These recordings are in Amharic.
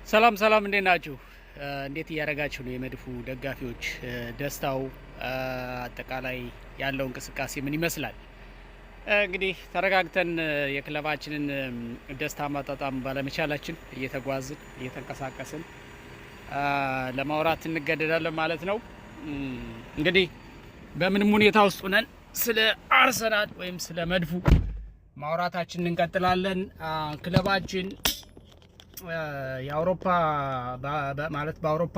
ሰላም ሰላም፣ እንዴት ናችሁ? እንዴት እያደረጋችሁ ነው? የመድፉ ደጋፊዎች ደስታው አጠቃላይ ያለው እንቅስቃሴ ምን ይመስላል? እንግዲህ ተረጋግተን የክለባችንን ደስታ ማጣጣም ባለመቻላችን እየተጓዝን እየተንቀሳቀስን ለማውራት እንገደዳለን ማለት ነው። እንግዲህ በምንም ሁኔታ ውስጥ ሆነን ስለ አርሰናል ወይም ስለ መድፉ ማውራታችን እንቀጥላለን። ክለባችን የአውሮፓ ማለት በአውሮፓ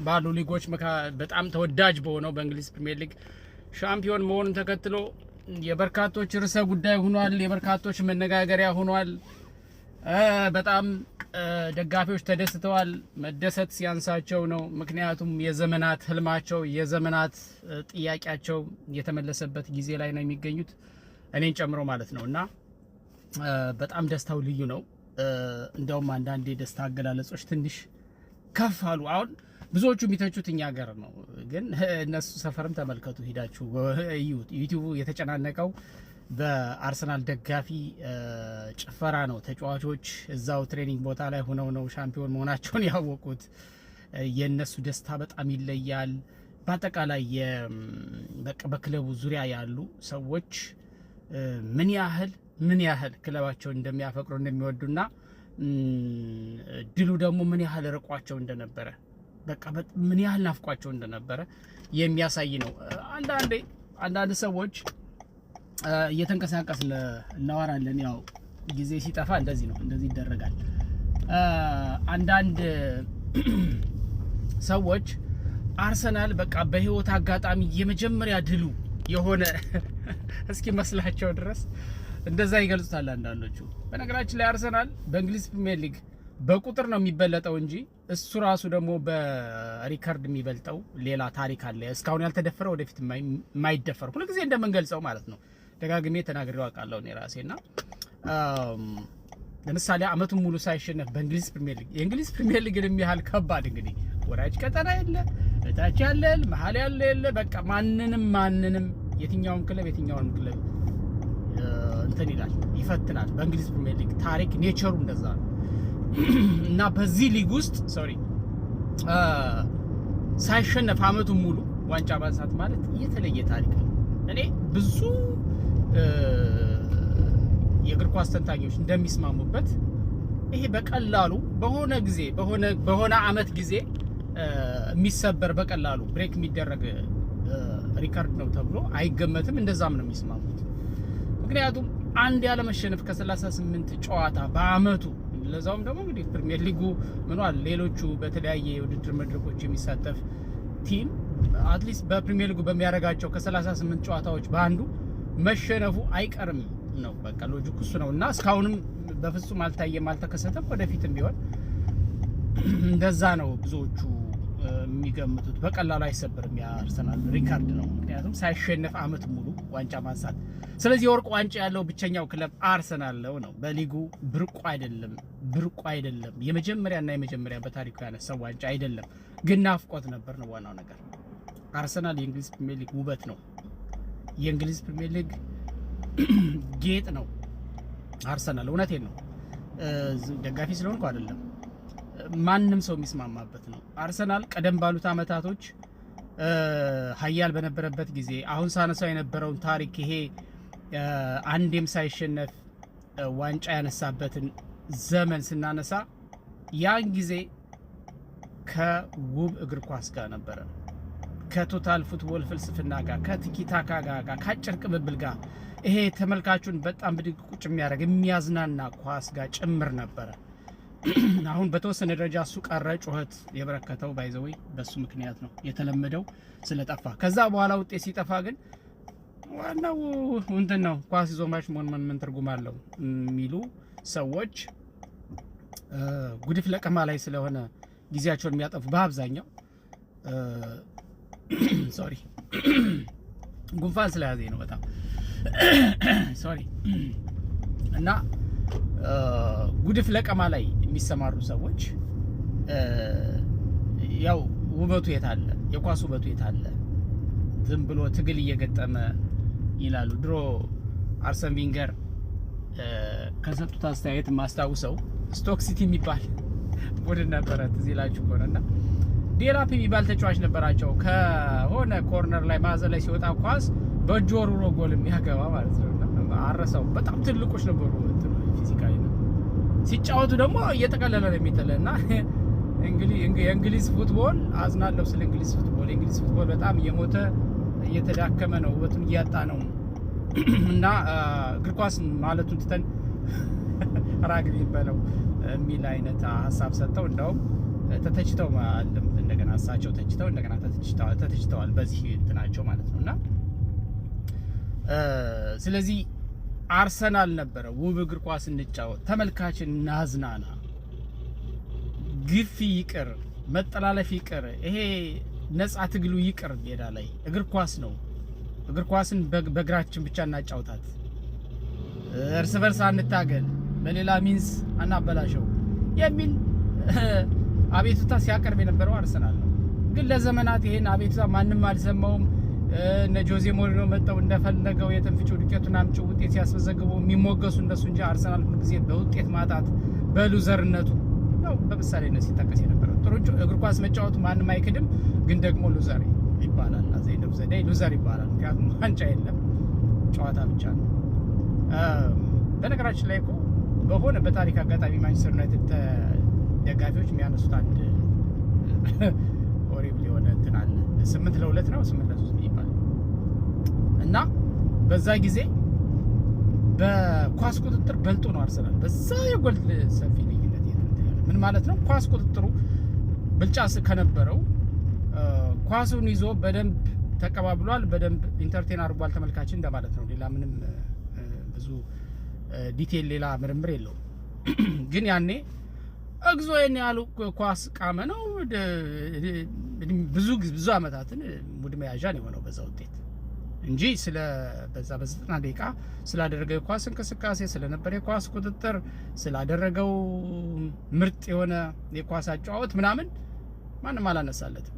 ባሉ ሊጎች በጣም ተወዳጅ በሆነው በእንግሊዝ ፕሪሚየር ሊግ ሻምፒዮን መሆኑን ተከትሎ የበርካቶች ርዕሰ ጉዳይ ሆኗል። የበርካቶች መነጋገሪያ ሆኗል። በጣም ደጋፊዎች ተደስተዋል። መደሰት ሲያንሳቸው ነው። ምክንያቱም የዘመናት ህልማቸው የዘመናት ጥያቄያቸው የተመለሰበት ጊዜ ላይ ነው የሚገኙት፣ እኔን ጨምሮ ማለት ነው። እና በጣም ደስታው ልዩ ነው። እንደውም አንዳንድ የደስታ አገላለጾች ትንሽ ከፍ አሉ። አሁን ብዙዎቹ የሚተቹት እኛ ሀገር ነው፣ ግን እነሱ ሰፈርም ተመልከቱ፣ ሄዳችሁ ዩቲዩብ የተጨናነቀው በአርሰናል ደጋፊ ጭፈራ ነው። ተጫዋቾች እዛው ትሬኒንግ ቦታ ላይ ሆነው ነው ሻምፒዮን መሆናቸውን ያወቁት። የነሱ ደስታ በጣም ይለያል። በአጠቃላይ በክለቡ ዙሪያ ያሉ ሰዎች ምን ያህል ክለባቸውን እንደሚያፈቅሩ እንደሚወዱና ድሉ ደግሞ ምን ያህል ርቋቸው እንደነበረ ምን ያህል ናፍቋቸው እንደነበረ የሚያሳይ ነው። አንዳንድ ሰዎች እየተንቀሳቀስን እናወራለን። ያው ጊዜ ሲጠፋ እንደዚህ ነው፣ እንደዚህ ይደረጋል። አንዳንድ ሰዎች አርሰናል በህይወት አጋጣሚ የመጀመሪያ ድሉ የሆነ እስኪ መስላቸው ድረስ እንደዛ ይገልጹታል አንዳንዶቹ። በነገራችን ላይ አርሰናል በእንግሊዝ ፕሪሚየር ሊግ በቁጥር ነው የሚበለጠው እንጂ እሱ ራሱ ደግሞ በሪከርድ የሚበልጠው ሌላ ታሪክ አለ። እስካሁን ያልተደፈረ ወደፊት የማይደፈር ሁልጊዜ እንደምንገልጸው ማለት ነው። ደጋግሜ ተናግሬው አውቃለሁ እኔ ራሴና ለምሳሌ አመቱን ሙሉ ሳይሸነፍ በእንግሊዝ ፕሪሚየር ሊግ የእንግሊዝ ፕሪሚየር ሊግን የሚያህል ከባድ እንግዲህ ወራጅ ቀጠና የለ፣ እታች ያለ መሀል ያለ የለ። በቃ ማንንም የትኛውም ክለብ እንትን ይላል፣ ይፈትናል። በእንግሊዝ ፕሪሚየር ሊግ ታሪክ ኔቸሩ እንደዛ ነው። እና በዚህ ሊግ ውስጥ ሳይሸነፍ አመቱን ሙሉ ዋንጫ ማንሳት ማለት የተለየ ታሪክ ነው። እኔ ብዙ የእግር ኳስ ተንታኞች እንደሚስማሙበት ይሄ በቀላሉ በሆነ አመት ጊዜ የሚሰበር በቀላሉ ብሬክ የሚደረግ ሪከርድ ነው ተብሎ አይገመትም። እንደዛም ነው የሚስማሙት። ምክንያቱም አንድ ያለመሸነፍ ከ38 ጨዋታ በአመቱ ለዛውም ደግሞ እንግዲህ ፕሪሚየር ሊጉ ምኗል ሌሎቹ በተለያየ የውድድር መድረኮች የሚሳተፍ ቲም አትሊስት በፕሪሚየር ሊጉ በሚያደርጋቸው ከ38 ጨዋታዎች በአንዱ መሸነፉ አይቀርም ነው። በቃ ሎጂክ እሱ ነው። እና እስካሁንም በፍጹም አልታየም፣ አልተከሰተም። ወደፊትም ቢሆን እንደዛ ነው ብዙዎቹ የሚገምቱት። በቀላሉ አይሰበርም የአርሰናል ሪካርድ ነው። ምክንያቱም ሳይሸነፍ አመት ሙሉ ዋንጫ ማንሳት። ስለዚህ የወርቅ ዋንጫ ያለው ብቸኛው ክለብ አርሰናል ነው። በሊጉ ብርቁ አይደለም። የመጀመሪያ በታሪኩ ያነሳው ዋንጫ አይደለም፣ ግን ናፍቆት ነበር ነው ዋናው ነገር። አርሰናል የእንግሊዝ ፕሪሚየር ሊግ ውበት ነው። የእንግሊዝ ፕሪሚየር ሊግ ጌጥ ነው አርሰናል። እውነቴን ነው። ደጋፊ ስለሆንኩ አይደለም፣ ማንም ሰው የሚስማማበት ነው። አርሰናል ቀደም ባሉት አመታቶች ሀያል በነበረበት ጊዜ አሁን ሳነሳው የነበረውን ታሪክ ይሄ አንዴም ሳይሸነፍ ዋንጫ ያነሳበትን ዘመን ስናነሳ ያን ጊዜ ከውብ እግር ኳስ ጋር ነበረ፣ ከቶታል ፉትቦል ፍልስፍና ጋር፣ ከቲኪታካ ጋር፣ ከአጭር ቅብብል ጋር፣ ይሄ ተመልካቹን በጣም ብድግ ቁጭ የሚያደርግ የሚያዝናና ኳስ ጋር ጭምር ነበረ። አሁን በተወሰነ ደረጃ እሱ ቀረ። ጩኸት የበረከተው ባይዘወይ በሱ ምክንያት ነው፣ የተለመደው ስለጠፋ። ከዛ በኋላ ውጤት ሲጠፋ ግን ዋናው እንትን ነው፣ ኳስ ይዞ ማች ምን ትርጉም አለው የሚሉ ሰዎች ጉድፍ ለቀማ ላይ ስለሆነ ጊዜያቸውን የሚያጠፉ በአብዛኛው ሶሪ ጉንፋን ስለያዘኝ ነው በጣም ሶሪ። እና ጉድፍ ለቀማ ላይ የሚሰማሩ ሰዎች ያው ውበቱ የታለ? የኳስ ውበቱ የታለ? ዝም ብሎ ትግል እየገጠመ ይላሉ። ድሮ አርሰን ቪንገር ከሰጡት አስተያየት ማስታውሰው ስቶክ ሲቲ የሚባል ቡድን ነበረ ትዝ ይላችሁ ከሆነና ዴላፕ የሚባል ተጫዋች ነበራቸው። ከሆነ ኮርነር ላይ ማዕዘን ላይ ሲወጣ ኳስ በእጁ ወርውሮ ጎል የሚያገባ ማለት ነው። አረሳው። በጣም ትልቆች ነበሩ ፊዚካሊ ነው። ሲጫወቱ ደግሞ እየተቀለለ ነው የሚጥልና የእንግሊዝ ፉትቦል አዝናለሁ ስለ እንግሊዝ ፉትቦል። የእንግሊዝ ፉትቦል በጣም እየሞተ እየተዳከመ ነው፣ ውበቱን እያጣ ነው። እና እግር ኳስ ማለቱን ትተን ራግቢ በለው የሚል አይነት ሀሳብ ሰጥተው እንደውም ተተችተው እንደገና እሳቸው ተችተው እንደገና ተተችተዋል በዚህ እንትናቸው ማለት ነው። እና ስለዚህ አርሰናል ነበረ ውብ እግር ኳስ እንጫወት፣ ተመልካችን እናዝናና፣ ግፊ ይቅር፣ መጠላለፍ ይቅር፣ ይሄ ነፃ ትግሉ ይቅር፣ ሜዳ ላይ እግር ኳስ ነው፣ እግር ኳስን በእግራችን ብቻ እናጫውታት፣ እርስ በርስ አንታገል፣ በሌላ ሚንስ አናበላሸው የሚል አቤቱታ ሲያቀርብ የነበረው አርሰናል ነው። ግን ለዘመናት ይሄን አቤቱታ ማንም አልሰማውም። እነ ጆዜ ሞሪኖ መጣው እንደፈለገው የትንፍጭ ዱቄቱን አምጪ ውጤት ሲያስመዘግቡ የሚሞገሱ እነሱ እንጂ አርሰናል ሁሉ ጊዜ በውጤት ማጣት በሉዘርነቱ ነው በምሳሌነት ሲጠቀስ የነበረው። ጥሩ እግር ኳስ መጫወቱ ማንም አይክድም፣ ግን ደግሞ ሉዘር ይባላል። አዘይነው ዘዴ ሉዘር ይባላል። ምክንያቱም ዋንጫ የለም፣ ጨዋታ ብቻ ነው። በነገራችን ላይ እኮ በሆነ በታሪክ አጋጣሚ ማንቸስተር ዩናይትድ ደጋፊዎች የሚያነሱት አንድ ሆሪብል የሆነ እንትን አለ። 8-2 ነው 8-3 ይባላል። እና በዛ ጊዜ በኳስ ቁጥጥር በልጦ ነው አርሰናል በዛ የጎል ሰፊ ልዩነት ያለ። ምን ማለት ነው? ኳስ ቁጥጥሩ ብልጫ ከነበረው ኳሱን ይዞ በደንብ ተቀባብሏል፣ በደንብ ኢንተርቴን አድርጓል ተመልካችን እንደማለት ነው። ሌላ ምንም ብዙ ዲቴል ሌላ ምርምር የለውም። ግን ያኔ እግዞ የኔ ያሉ ኳስ ቃመ ነው ብዙ አመታትን ሙድ መያዣ ነው የሆነው በዛ ውጤት እንጂ ስለ በዛ በ90 ደቂቃ ስላደረገው የኳስ እንቅስቃሴ ስለነበረ የኳስ ቁጥጥር ስላደረገው ምርጥ የሆነ የኳስ አጨዋወት ምናምን ማንም አላነሳለትም።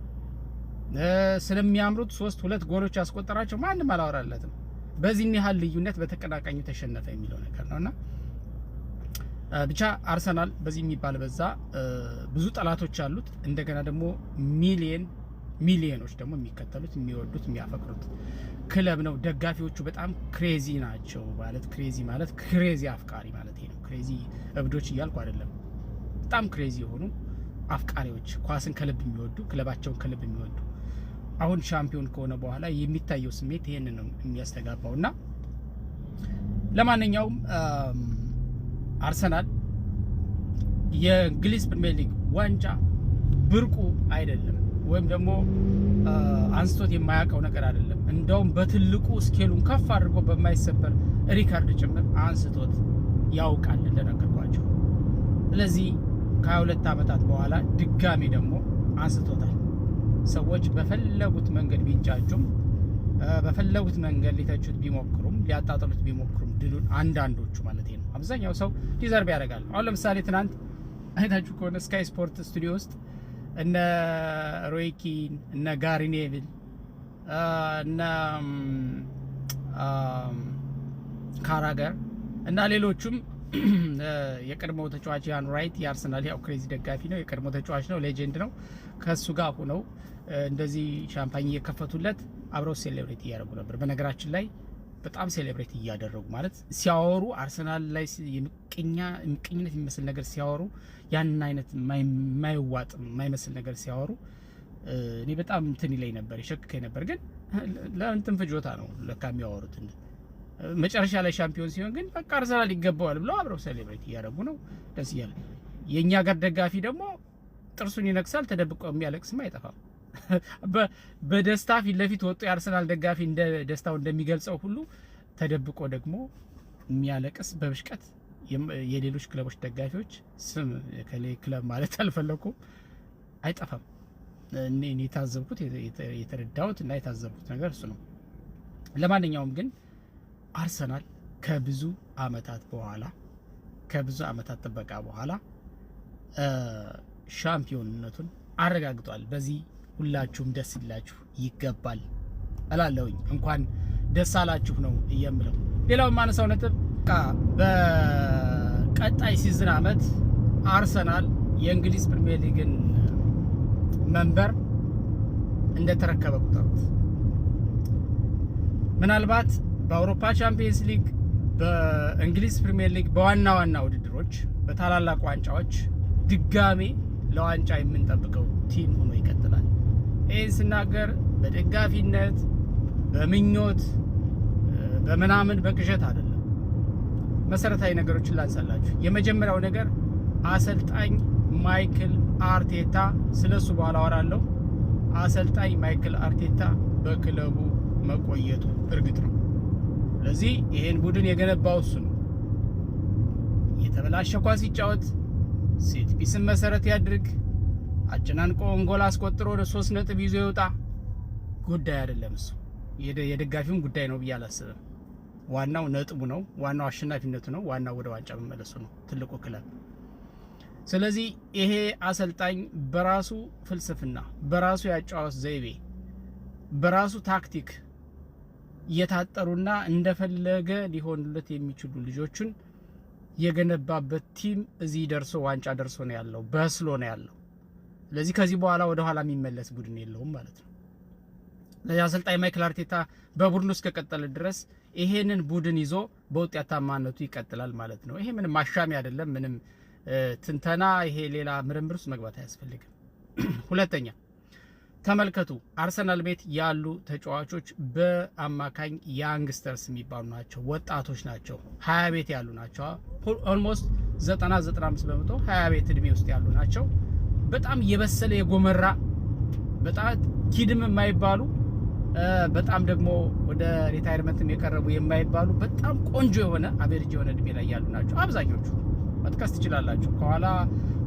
ስለሚያምሩት 3-2 ጎሎች ያስቆጠራቸው ማንም አላወራለትም። በዚህ ያህል ልዩነት በተቀናቃኙ ተሸነፈ የሚለው ነገር ነውና ብቻ አርሰናል በዚህ የሚባል በዛ ብዙ ጠላቶች አሉት። እንደገና ደግሞ ሚሊዮኖች ደግሞ የሚከተሉት የሚወዱት የሚያፈቅሩት ክለብ ነው። ደጋፊዎቹ በጣም ክሬዚ ናቸው። ማለት ክሬዚ አፍቃሪ ማለት ነው። ክሬዚ እብዶች እያልኩ አይደለም። በጣም ክሬዚ የሆኑ አፍቃሪዎች፣ ኳስን ከልብ የሚወዱ፣ ክለባቸውን ከልብ የሚወዱ። አሁን ሻምፒዮን ከሆነ በኋላ የሚታየው ስሜት ይሄን ነው የሚያስተጋባውና ለማንኛውም አርሰናል የእንግሊዝ ፕሪሚየር ሊግ ዋንጫ ብርቁ አይደለም፣ ወይም ደግሞ አንስቶት የማያውቀው ነገር አይደለም። እንደውም በትልቁ ስኬሉን ከፍ አድርጎ በማይሰበር ሪካርድ ጭምር አንስቶት ያውቃል እንደነገርኳቸው። ስለዚህ ከ22 ዓመታት በኋላ ድጋሚ ደግሞ አንስቶታል። ሰዎች በፈለጉት መንገድ ቢንጫጩም በፈለጉት መንገድ ሊተቹት ቢሞክሩም ሊያጣጥሉት ቢሞክሩም ድሉን አንዳንዶቹ ማለት ነው፣ አብዛኛው ሰው ዲዘርቭ ያደርጋል። አሁን ለምሳሌ ትናንት አይታችሁ ከሆነ ስካይ ስፖርት ስቱዲዮ ውስጥ እነ ሮይ ኪን እነ ጋሪ ኔቪል እነ ካራገር እና ሌሎቹም የቀድሞው ተጫዋች ያን ራይት የአርሰናል ያው ክሬዚ ደጋፊ ነው፣ የቀድሞ ተጫዋች ነው፣ ሌጀንድ ነው። ከሱ ጋር ሆነው እንደዚህ ሻምፓኝ እየከፈቱለት አብረው ሴሌብሬት እያደረጉ ነበር። በነገራችን ላይ በጣም ሴሌብሬት እያደረጉ ማለት ሲያወሩ አርሰናል ላይ ምቀኝነት የሚመስል ነገር ሲያወሩ ያንን አይነት የማይዋጥ የማይመስል ነገር ሲያወሩ እኔ በጣም እንትን ይለኝ ነበር፣ ይሸክከኝ ነበር። ግን ለእንትን ፍጆታ ነው ለካ የሚያወሩት። መጨረሻ ላይ ሻምፒዮን ሲሆን ግን በቃ አርሰናል ይገባዋል ብለው አብረው ሴሌብሬት እያደረጉ ነው፣ ደስ እያለ። የእኛ ጋር ደጋፊ ደግሞ ጥርሱን ይነክሳል፣ ተደብቆ የሚያለቅስም አይጠፋም። በደስታ ፊት ለፊት ወጡ የአርሰናል ደጋፊ እንደ ደስታው እንደሚገልጸው ሁሉ ተደብቆ ደግሞ የሚያለቅስ በብሽቀት የሌሎች ክለቦች ደጋፊዎች ስም ክለብ ማለት አልፈለኩም አይጠፋም። እኔ የታዘብኩት የተረዳሁት እና የታዘብኩት ነገር እሱ ነው። ለማንኛውም ግን አርሰናል ከብዙ አመታት ጥበቃ በኋላ ሻምፒዮንነቱን አረጋግጧል። በዚህ ሁላችሁም ደስ ይላችሁ ይገባል እላለሁኝ። እንኳን ደስ አላችሁ ነው የምለው። ሌላው ማነሳው ነጥብ በቀጣይ ሲዝን አመት አርሰናል የእንግሊዝ ፕሪሚየር ሊግን መንበር እንደተረከበ ቁጠሩት። ምናልባት በአውሮፓ ቻምፒየንስ ሊግ፣ በእንግሊዝ ፕሪሚየር ሊግ፣ በዋና ዋና ውድድሮች፣ በታላላቅ ዋንጫዎች ድጋሜ ለዋንጫ የምንጠብቀው ቲም ሆኖ ይቀጥላል። ይህን ስናገር በደጋፊነት በምኞት በምናምን በቅዠት አይደለም። መሰረታዊ ነገሮችን ላንሳላችሁ። የመጀመሪያው ነገር አሰልጣኝ ማይክል አርቴታ፣ ስለሱ በኋላ አወራለሁ። አሰልጣኝ ማይክል አርቴታ በክለቡ መቆየቱ እርግጥ ነው። ስለዚህ ይሄን ቡድን የገነባው እሱ ነው። የተበላሸ ኳስ ሲጫወት፣ ሴት ፒስን መሰረት ያድርግ፣ አጨናንቆ ጎል አስቆጥሮ ወደ 3 ነጥብ ይዞ ይወጣ ጉዳይ አይደለም። እሱ የደጋፊውን ጉዳይ ነው ብዬ አላስብም። ዋናው ነጥቡ ነው። ዋናው አሸናፊነቱ ነው። ዋናው ወደ ዋንጫ መመለሱ ነው፣ ትልቁ ክለብ። ስለዚህ ይሄ አሰልጣኝ በራሱ ፍልስፍና፣ በራሱ ያጫወት ዘይቤ፣ በራሱ ታክቲክ እየታጠሩና እንደፈለገ ሊሆንለት የሚችሉ ልጆችን የገነባበት ቲም እዚህ ደርሶ ዋንጫ ደርሶ ነው ያለው፣ በስሎ ነው ያለው። ስለዚህ ከዚህ በኋላ ወደ ኋላ የሚመለስ ቡድን የለውም ማለት ነው። ለዚህ አሰልጣኝ ማይክል አርቴታ በቡድኑ እስከ ቀጠለ ድረስ ይሄንን ቡድን ይዞ በውጤታማነቱ ይቀጥላል ማለት ነው። ይሄ ምንም ማሻሚ አይደለም፣ ምንም ትንተና፣ ይሄ ሌላ ምርምር ውስጥ መግባት አያስፈልግም። ሁለተኛ ተመልከቱ፣ አርሰናል ቤት ያሉ ተጫዋቾች በአማካኝ ያንግስተርስ የሚባሉ ናቸው፣ ወጣቶች ናቸው፣ 20 ቤት ያሉ ናቸው። ኦልሞስት 90-95 በመቶ 20 ቤት እድሜ ውስጥ ያሉ ናቸው። በጣም የበሰለ የጎመራ በጣም ኪድም የማይባሉ በጣም ደግሞ ወደ ሪታይርመንትም የቀረቡ የማይባሉ በጣም ቆንጆ የሆነ አቬሬጅ የሆነ እድሜ ላይ ያሉ ናቸው። አብዛኞቹ መጥቀስ ትችላላችሁ። ከኋላ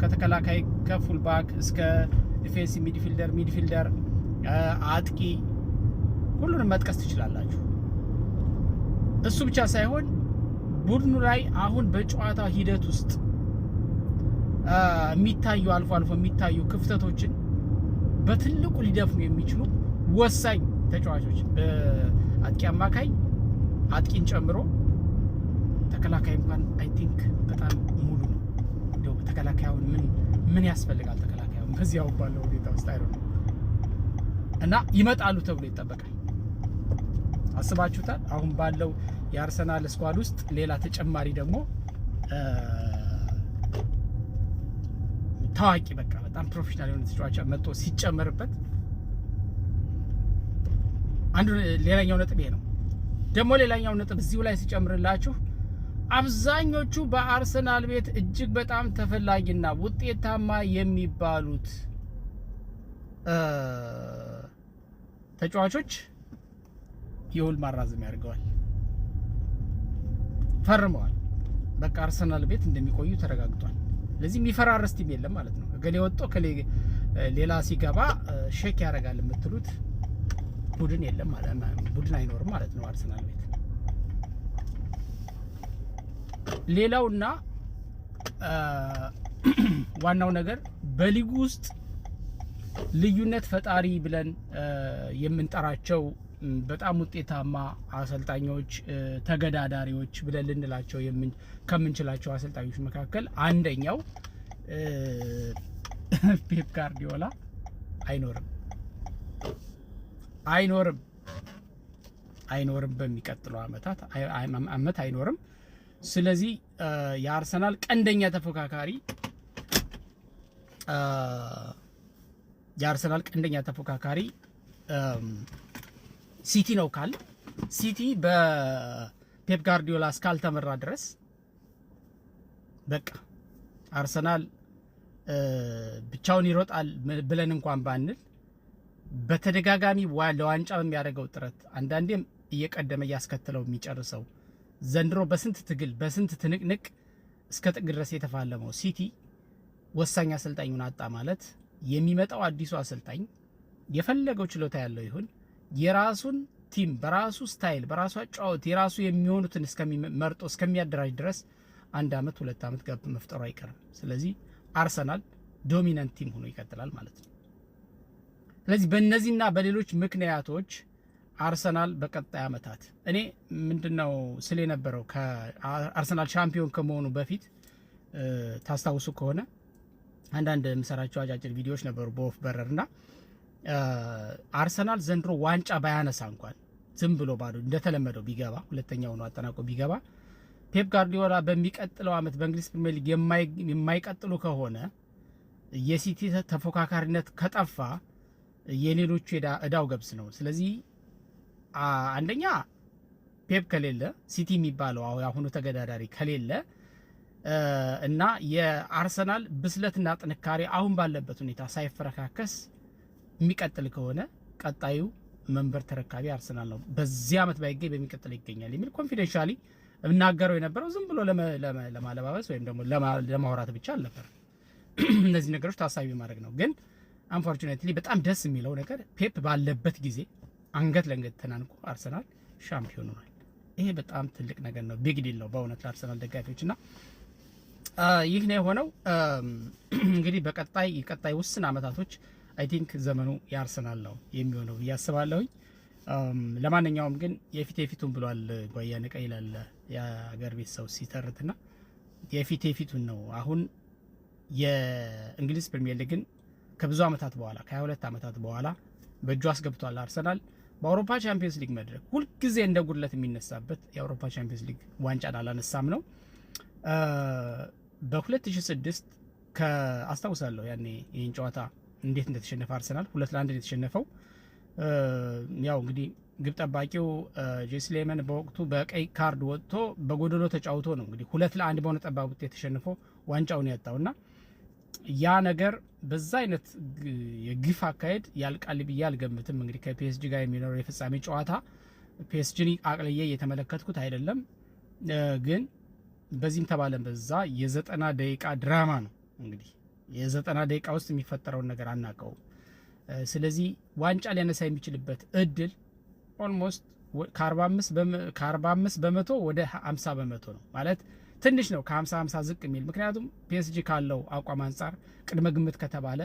ከተከላካይ ከፉል ባክ እስከ ዲፌንሲቭ ሚድፊልደር፣ አጥቂ ሁሉንም መጥቀስ ትችላላችሁ። እሱ ብቻ ሳይሆን ቡድኑ ላይ አሁን በጨዋታ ሂደት ውስጥ የሚታዩ አልፎ የሚታዩ ክፍተቶችን በትልቁ ሊደፍኑ የሚችሉ ወሳኝ ተጫዋቾች በአጥቂ አማካይ አጥቂን ጨምሮ ተከላካይ እንኳን አይ ቲንክ በጣም ሙሉ ነው። እንደው ተከላካዩን ምን ያስፈልጋል? ተከላካዩን በዚያው ባለው ሁኔታ ውስጥ አይደለም እና ይመጣሉ ተብሎ ይጠበቃል። አስባችሁታል? አሁን ባለው የአርሰናል ስኳድ ውስጥ ሌላ ተጨማሪ ደግሞ ታዋቂ በቃ በጣም ፕሮፌሽናል የሆነ ተጫዋች መጥቶ ሲጨመርበት አንዱ ሌላኛው ነጥብ ይሄ ነው። ደግሞ ሌላኛው ነጥብ እዚሁ ላይ ሲጨምርላችሁ አብዛኞቹ በአርሰናል ቤት እጅግ በጣም ተፈላጊና ውጤታማ የሚባሉት ተጫዋቾች የውል ማራዘም ያደርገዋል፣ ፈርመዋል። በቃ አርሰናል ቤት እንደሚቆዩ ተረጋግጧል። ለዚህ የሚፈራረስ ቲም የለም ማለት ነው። እገሌ ወጥቶ ሌላ ሲገባ ሼክ ያደርጋል የምትሉት ቡድን የለም ማለት ቡድን አይኖርም ማለት ነው አርሰናል ቤት። ሌላውና ዋናው ነገር በሊጉ ውስጥ ልዩነት ፈጣሪ ብለን የምንጠራቸው በጣም ውጤታማ አሰልጣኞች፣ ተገዳዳሪዎች ብለን ልንላቸው ከምንችላቸው አሰልጣኞች መካከል አንደኛው ፔፕ ጋርዲዮላ አይኖርም በሚቀጥለው አመት አይኖርም። ስለዚህ የአርሰናል ቀንደኛ ተፎካካሪ ሲቲ ነው ካል ሲቲ በፔፕ ጋርዲዮላ እስካልተመራ ድረስ በቃ አርሰናል ብቻውን ይሮጣል ብለን እንኳን ባንል በተደጋጋሚ ለዋንጫ በሚያደርገው ጥረት አንዳንዴም እየቀደመ እያስከተለው የሚጨርሰው ዘንድሮ በስንት ትግል በስንት ትንቅንቅ እስከ ጥግ ድረስ የተፋለመው ሲቲ ወሳኝ አሰልጣኙን አጣ ማለት የሚመጣው አዲሱ አሰልጣኝ የፈለገው ችሎታ ያለው ይሁን የራሱን ቲም በራሱ ስታይል በራሱ አጫወት የራሱ የሚሆኑትን መርጦ እስከሚያደራጅ ድረስ 1 አመት 2 አመት ጋፕ መፍጠሩ አይቀርም። ስለዚህ አርሰናል ዶሚናንት ቲም ሆኖ ይቀጥላል ማለት ነው። ስለዚህ በእነዚህና በሌሎች ምክንያቶች አርሰናል በቀጣይ አመታት እኔ ምንድነው ስለ የነበረው ከአርሰናል ሻምፒዮን ከመሆኑ በፊት ታስታውሱ ከሆነ አንዳንድ የምሰራቸው አጫጭር ቪዲዮዎች ነበሩ በወፍ በረርና አርሰናል ዘንድሮ ዋንጫ ባያነሳ እንኳን ዝም ብሎ ባዶ እንደተለመደው ቢገባ ሁለተኛው ነው አጠናቆ ቢገባ ፔፕ ጋርዲዮላ በሚቀጥለው አመት በእንግሊዝ ፕሪሚየር ሊግ የማይቀጥሉ ከሆነ የሲቲ ተፎካካሪነት ከጠፋ የሌሎቹ እዳው ገብስ ነው። ስለዚህ አንደኛ ፔፕ ከሌለ ሲቲ የሚባለው አሁኑ ተገዳዳሪ ከሌለ እና የአርሰናል ብስለትና ጥንካሬ አሁን ባለበት ሁኔታ ሳይፈረካከስ የሚቀጥል ከሆነ ቀጣዩ መንበር ተረካቢ አርሰናል ነው። በዚህ አመት ባይገኝ በሚቀጥል ይገኛል የሚል ኮንፊደንሻሊ እናገረው የነበረው ዝም ብሎ ለማለባበስ ወይም ደግሞ ለማውራት ብቻ አልነበር። እነዚህ ነገሮች ታሳቢ ማድረግ ነው። ግን አንፎርቹኔትሊ በጣም ደስ የሚለው ነገር ፔፕ ባለበት ጊዜ አንገት ለአንገት ተናንቆ አርሰናል ሻምፒዮን ሆኗል። ይሄ በጣም ትልቅ ነገር ነው። ቢግ ዲል ነው በእውነት ለአርሰናል ደጋፊዎችና ይህ ነው የሆነው። እንግዲህ ቀጣይ ውስን አመታቶች አይ ቲንክ ዘመኑ የአርሰናል ነው የሚሆነው ብዬ አስባለሁኝ። ለማንኛውም ግን የፊቱን ብሏል ጓያ ንቀ ይላል የአገር ቤት ሰው ሲተርትና የፊቱን ነው። አሁን የእንግሊዝ ፕሪሚየር ሊግን ከብዙ አመታት በኋላ ከ22 አመታት በኋላ በእጁ አስገብቷል አርሰናል። በአውሮፓ ቻምፒየንስ ሊግ መድረክ ሁልጊዜ እንደ ጉድለት የሚነሳበት የአውሮፓ ቻምፒየንስ ሊግ ዋንጫን አላነሳም ነው። በ2006 አስታውሳለሁ ያኔ ይህን ጨዋታ እንዴት እንደተሸነፈ አርሰናል 2-1 የተሸነፈው። ያው እንግዲህ ግብ ጠባቂው ጄሲ ሌመን በወቅቱ በቀይ ካርድ ወጥቶ በጎደሎ ተጫውቶ ነው እንግዲህ 2-1 በሆነ ጠባብ ውጤት የተሸነፈው ዋንጫውን ያጣውና ያ ነገር በዛ አይነት የግፍ አካሄድ ያልቃል ብዬ አልገምትም። እንግዲህ ከፒኤስጂ ጋር የሚኖረው የፍጻሜ ጨዋታ ፒኤስጂን አቅልዬ እየተመለከትኩት አይደለም፣ ግን በዚህም ተባለም በዛ የ90 ደቂቃ ድራማ ነው። እንግዲህ የ90 ደቂቃ ውስጥ የሚፈጠረውን ነገር አናውቀውም። ስለዚህ ዋንጫ ሊያነሳ የሚችልበት እድል ኦልሞስት ከ45 በመቶ ወደ 50 በመቶ ነው ማለት ትንሽ ነው። ከ50 ዝቅ የሚል ምክንያቱም ፒኤስጂ ካለው አቋም አንጻር ቅድመ ግምት ከተባለ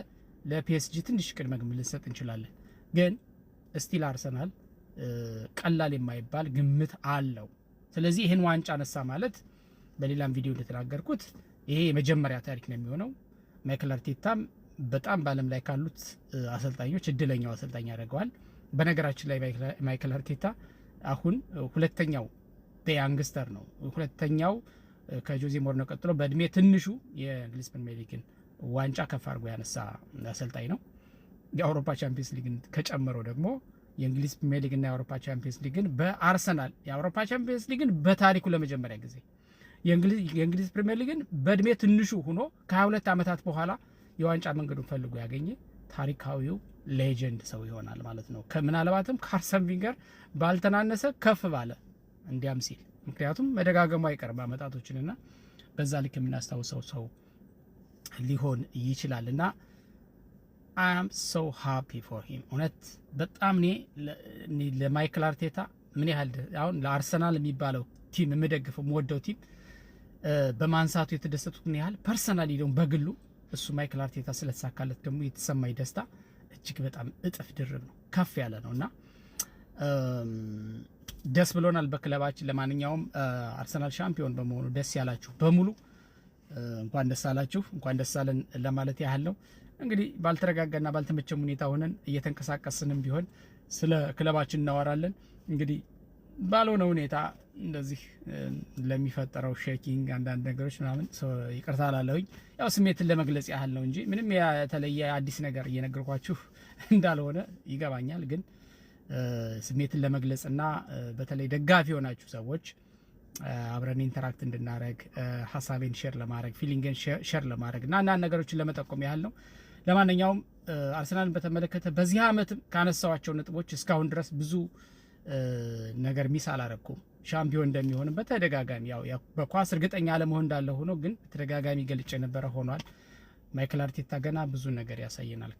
ለፒኤስጂ ትንሽ ቅድመ ግምት ልንሰጥ እንችላለን። ግን ስቲል አርሰናል ቀላል የማይባል ግምት አለው። ስለዚህ ይህን ዋንጫ ነሳ ማለት በሌላም ቪዲዮ እንደተናገርኩት ይሄ የመጀመሪያ ታሪክ ነው የሚሆነው። ማይክል አርቴታም በጣም በዓለም ላይ ካሉት አሰልጣኞች እድለኛው አሰልጣኝ ያደርገዋል። በነገራችን ላይ ማይክል አርቴታ አሁን ሁለተኛው ያንግስተር ነው። ሁለተኛው ከጆዜ ሞሪኖ ቀጥሎ በእድሜ ትንሹ የእንግሊዝ ፕሪሚየር ሊግን ዋንጫ ከፍ አድርጎ ያነሳ አሰልጣኝ ነው። የአውሮፓ ቻምፒየንስ ሊግን ከጨመረው ደግሞ የእንግሊዝ ፕሪሚየር ሊግና የአውሮፓ ቻምፒየንስ ሊግን በአርሰናል የአውሮፓ ቻምፒየንስ ሊግን በታሪኩ ለመጀመሪያ ጊዜ የእንግሊዝ ፕሪሚየር ሊግን በእድሜ ትንሹ ሆኖ ከ22 ዓመታት በኋላ የዋንጫ መንገዱን ፈልጎ ያገኘ ታሪካዊው ሌጀንድ ሰው ይሆናል ማለት ነው። ምናልባትም ከአርሰን ቪንገር ባልተናነሰ ከፍ ባለ እንዲያም ሲል ምክንያቱም መደጋገሙ አይቀርም አመጣቶችንና በዛ ልክ የምናስታውሰው ሰው ሊሆን ይችላል እና I am so happy for him። እውነት በጣም እኔ ለማይክል አርቴታ ምን ያህል አሁን ለአርሰናል የሚባለው ቲም የምደግፈው የምወደው ቲም በማንሳቱ የተደሰቱት ምን ያህል ፐርሰናሊ ደግሞ በግሉ እሱ ማይክል አርቴታ ስለተሳካለት ደግሞ የተሰማኝ ደስታ እጅግ በጣም እጥፍ ድርብ ነው፣ ከፍ ያለ ነውና ደስ ብሎናል በክለባችን። ለማንኛውም አርሰናል ሻምፒዮን በመሆኑ ደስ ያላችሁ በሙሉ እንኳን ደስ አላችሁ፣ እንኳን ደስ አለን ለማለት ያህል ነው። እንግዲህ ባልተረጋጋና ባልተመቸም ሁኔታ ሆነን እየተንቀሳቀስንም ቢሆን ስለ ክለባችን እናወራለን። እንግዲህ ባልሆነ ሁኔታ እንደዚህ ለሚፈጠረው ሼኪንግ አንዳንድ ነገሮች ምናምን ይቅርታ ላለሁኝ፣ ያው ስሜትን ለመግለጽ ያህል ነው እንጂ ምንም የተለየ አዲስ ነገር እየነገርኳችሁ እንዳልሆነ ይገባኛል። ግን ስሜትን ለመግለጽና በተለይ ደጋፊ የሆናችሁ ሰዎች አብረን ኢንተራክት እንድናረግ ሀሳቤን ሼር ለማድረግ ፊሊንግን ሼር ለማድረግ እና አንዳንድ ነገሮችን ለመጠቆም ያህል ነው። ለማንኛውም አርሰናልን በተመለከተ በዚህ አመትም ካነሳዋቸው ነጥቦች እስካሁን ድረስ ብዙ ነገር ሚስ አላረኩም። ሻምፒዮን እንደሚሆንም በተደጋጋሚ ያው በኳስ እርግጠኛ አለመሆን እንዳለ ሆኖ ግን በተደጋጋሚ ገልጬ የነበረ ሆኗል። ማይክል አርቴታ ገና ብዙ ነገር ያሳየናል።